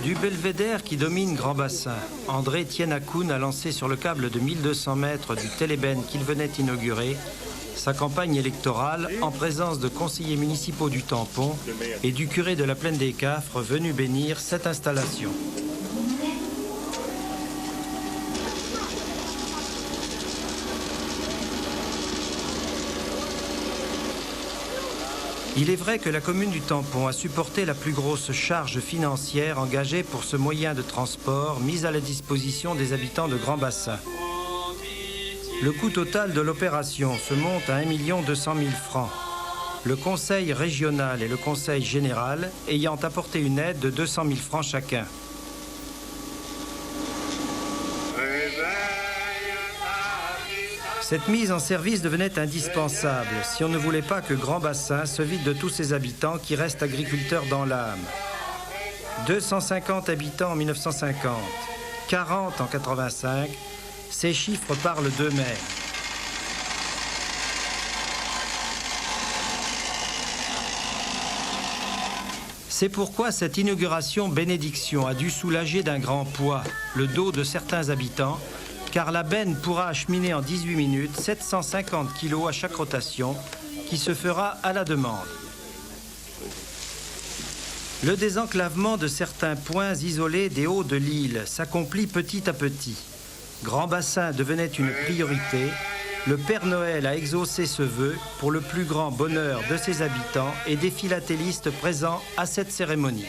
Du belvédère qui domine Grand Bassin, André Tienakoun a lancé sur le câble de 1200 mètres du Télébène qu'il venait inaugurer sa campagne électorale en présence de conseillers municipaux du Tampon et du curé de la Plaine des Cafres venu bénir cette installation. Il est vrai que la commune du Tampon a supporté la plus grosse charge financière engagée pour ce moyen de transport mis à la disposition des habitants de Grand Bassin. Le coût total de l'opération se monte à 1 200 000 francs. Le conseil régional et le conseil général ayant apporté une aide de 200 000 francs chacun. Cette mise en service devenait indispensable si on ne voulait pas que Grand Bassin se vide de tous ses habitants qui restent agriculteurs dans l'âme. 250 habitants en 1950, 40 en 85, ces chiffres parlent d'eux-mêmes. C'est pourquoi cette inauguration bénédiction a dû soulager d'un grand poids le dos de certains habitants, car la benne pourra acheminer en 18 minutes 750 kilos à chaque rotation, qui se fera à la demande. Le désenclavement de certains points isolés des hauts de l'île s'accomplit petit à petit. Grand Bassin devenait une priorité. Le Père Noël a exaucé ce vœu pour le plus grand bonheur de ses habitants et des philatélistes présents à cette cérémonie.